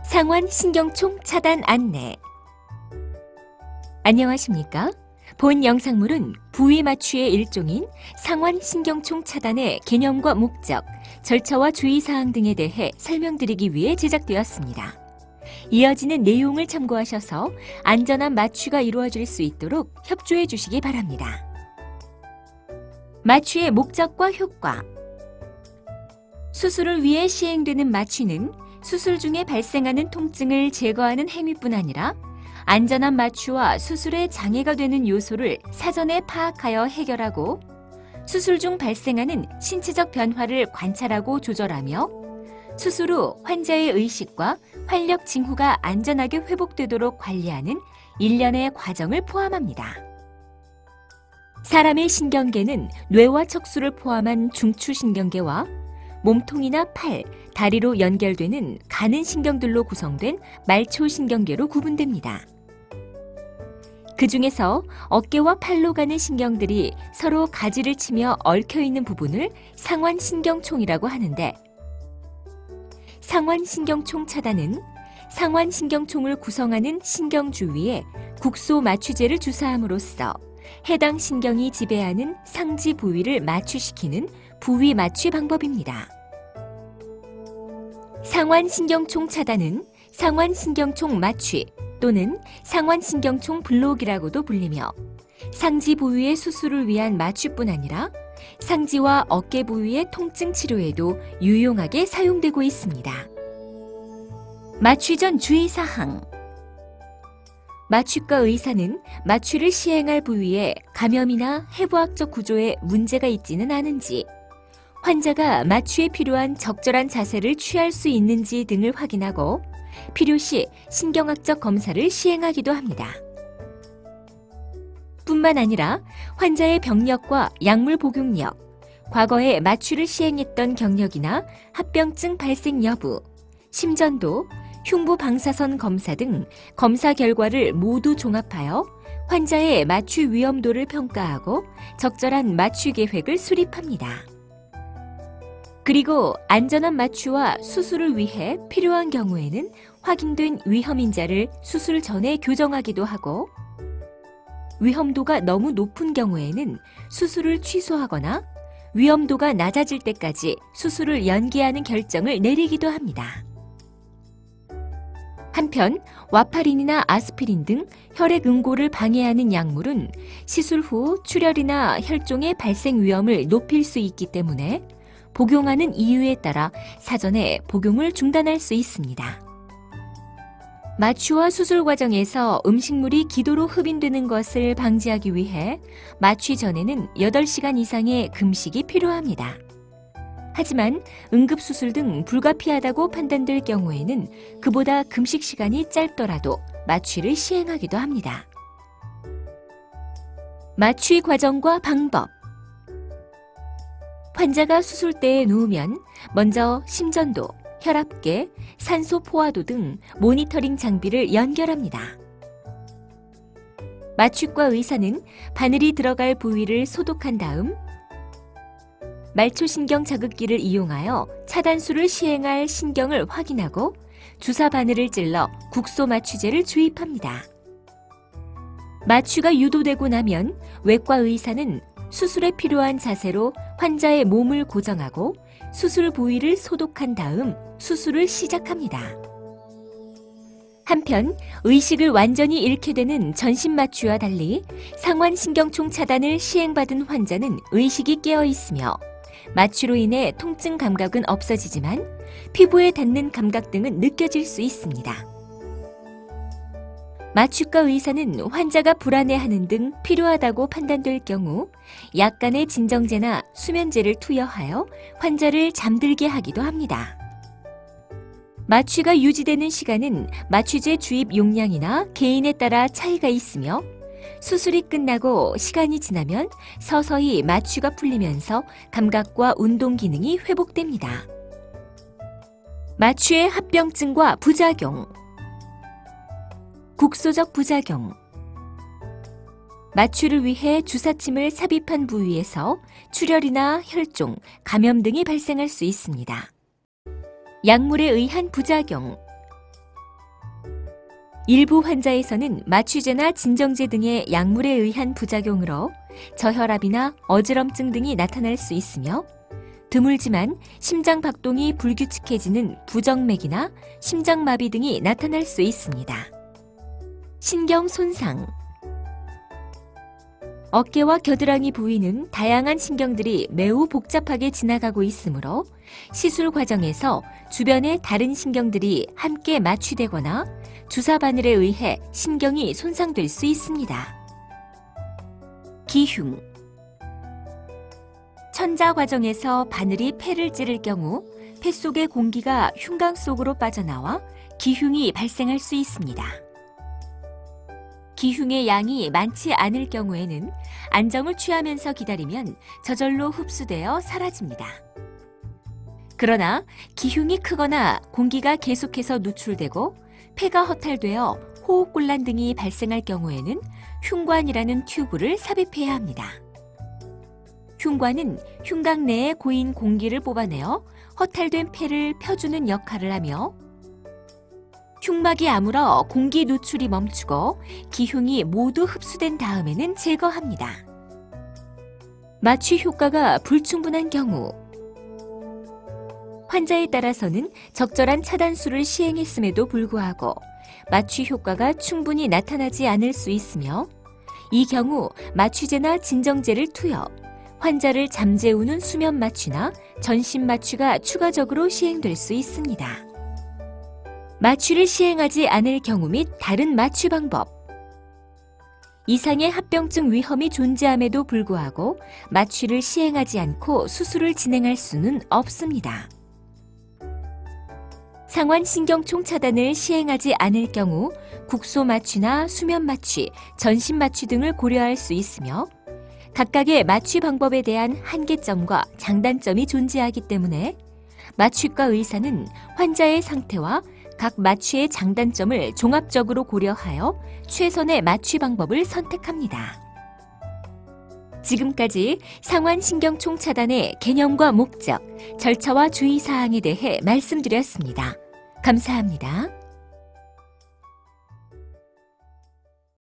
상완신경총 차단 안내. 안녕하십니까? 본 영상물은 부위 마취의 일종인 상완신경총 차단의 개념과 목적, 절차와 주의사항 등에 대해 설명드리기 위해 제작되었습니다. 이어지는 내용을 참고하셔서 안전한 마취가 이루어질 수 있도록 협조해 주시기 바랍니다. 마취의 목적과 효과. 수술을 위해 시행되는 마취는 수술 중에 발생하는 통증을 제거하는 행위뿐 아니라 안전한 마취와 수술에 장애가 되는 요소를 사전에 파악하여 해결하고 수술 중 발생하는 신체적 변화를 관찰하고 조절하며 수술 후 환자의 의식과 활력 징후가 안전하게 회복되도록 관리하는 일련의 과정을 포함합니다. 사람의 신경계는 뇌와 척수를 포함한 중추신경계와 몸통이나 팔, 다리로 연결되는 가는 신경들로 구성된 말초신경계로 구분됩니다. 그 중에서 어깨와 팔로 가는 신경들이 서로 가지를 치며 얽혀있는 부분을 상완신경총이라고 하는데, 상완신경총 차단은 상완신경총을 구성하는 신경 주위에 국소 마취제를 주사함으로써 해당 신경이 지배하는 상지 부위를 마취시키는 부위 마취 방법입니다. 상완신경총 차단은 상완신경총 마취 또는 상완신경총 블록이라고도 불리며 상지 부위의 수술을 위한 마취뿐 아니라 상지와 어깨 부위의 통증 치료에도 유용하게 사용되고 있습니다. 마취 전 주의사항. 마취과 의사는 마취를 시행할 부위에 감염이나 해부학적 구조에 문제가 있지는 않은지, 환자가 마취에 필요한 적절한 자세를 취할 수 있는지 등을 확인하고 필요시 신경학적 검사를 시행하기도 합니다. 뿐만 아니라 환자의 병력과 약물 복용력, 과거에 마취를 시행했던 경력이나 합병증 발생 여부, 심전도, 흉부 방사선 검사 등 검사 결과를 모두 종합하여 환자의 마취 위험도를 평가하고 적절한 마취 계획을 수립합니다. 그리고 안전한 마취와 수술을 위해 필요한 경우에는 확인된 위험인자를 수술 전에 교정하기도 하고, 위험도가 너무 높은 경우에는 수술을 취소하거나 위험도가 낮아질 때까지 수술을 연기하는 결정을 내리기도 합니다. 한편 와파린이나 아스피린 등 혈액 응고를 방해하는 약물은 시술 후 출혈이나 혈종의 발생 위험을 높일 수 있기 때문에 복용하는 이유에 따라 사전에 복용을 중단할 수 있습니다. 마취와 수술 과정에서 음식물이 기도로 흡인되는 것을 방지하기 위해 마취 전에는 8시간 이상의 금식이 필요합니다. 하지만 응급수술 등 불가피하다고 판단될 경우에는 그보다 금식 시간이 짧더라도 마취를 시행하기도 합니다. 마취 과정과 방법. 환자가 수술대에 누우면 먼저 심전도, 혈압계, 산소 포화도 등 모니터링 장비를 연결합니다. 마취과 의사는 바늘이 들어갈 부위를 소독한 다음 말초신경 자극기를 이용하여 차단술을 시행할 신경을 확인하고 주사 바늘을 찔러 국소 마취제를 주입합니다. 마취가 유도되고 나면 외과 의사는 수술에 필요한 자세로 환자의 몸을 고정하고 수술 부위를 소독한 다음 수술을 시작합니다. 한편 의식을 완전히 잃게 되는 전신 마취와 달리 상완신경총 차단을 시행받은 환자는 의식이 깨어 있으며 마취로 인해 통증 감각은 없어지지만 피부에 닿는 감각 등은 느껴질 수 있습니다. 마취과 의사는 환자가 불안해하는 등 필요하다고 판단될 경우 약간의 진정제나 수면제를 투여하여 환자를 잠들게 하기도 합니다. 마취가 유지되는 시간은 마취제 주입 용량이나 개인에 따라 차이가 있으며 수술이 끝나고 시간이 지나면 서서히 마취가 풀리면서 감각과 운동 기능이 회복됩니다. 마취의 합병증과 부작용. 국소적 부작용. 마취를 위해 주사침을 삽입한 부위에서 출혈이나 혈종, 감염 등이 발생할 수 있습니다. 약물에 의한 부작용. 일부 환자에서는 마취제나 진정제 등의 약물에 의한 부작용으로 저혈압이나 어지럼증 등이 나타날 수 있으며 드물지만 심장 박동이 불규칙해지는 부정맥이나 심장마비 등이 나타날 수 있습니다. 신경 손상. 어깨와 겨드랑이 부위는 다양한 신경들이 매우 복잡하게 지나가고 있으므로 시술 과정에서 주변의 다른 신경들이 함께 마취되거나 주사 바늘에 의해 신경이 손상될 수 있습니다. 기흉. 천자 과정에서 바늘이 폐를 찌를 경우 폐 속의 공기가 흉곽 속으로 빠져나와 기흉이 발생할 수 있습니다. 기흉의 양이 많지 않을 경우에는 안정을 취하면서 기다리면 저절로 흡수되어 사라집니다. 그러나 기흉이 크거나 공기가 계속해서 누출되고 폐가 허탈되어 호흡곤란 등이 발생할 경우에는 흉관이라는 튜브를 삽입해야 합니다. 흉관은 흉곽 내에 고인 공기를 뽑아내어 허탈된 폐를 펴주는 역할을 하며 흉막이 아물어 공기 누출이 멈추고 기흉이 모두 흡수된 다음에는 제거합니다. 마취 효과가 불충분한 경우 환자에 따라서는 적절한 차단술을 시행했음에도 불구하고 마취 효과가 충분히 나타나지 않을 수 있으며 이 경우 마취제나 진정제를 투여, 환자를 잠재우는 수면 마취나 전신 마취가 추가적으로 시행될 수 있습니다. 마취를 시행하지 않을 경우 및 다른 마취 방법. 이상의 합병증 위험이 존재함에도 불구하고 마취를 시행하지 않고 수술을 진행할 수는 없습니다. 상완신경총 차단을 시행하지 않을 경우 국소 마취나 수면 마취, 전신 마취 등을 고려할 수 있으며 각각의 마취 방법에 대한 한계점과 장단점이 존재하기 때문에 마취과 의사는 환자의 상태와 각 마취의 장단점을 종합적으로 고려하여 최선의 마취 방법을 선택합니다. 지금까지 상완신경총 차단의 개념과 목적, 절차와 주의사항에 대해 말씀드렸습니다. 감사합니다.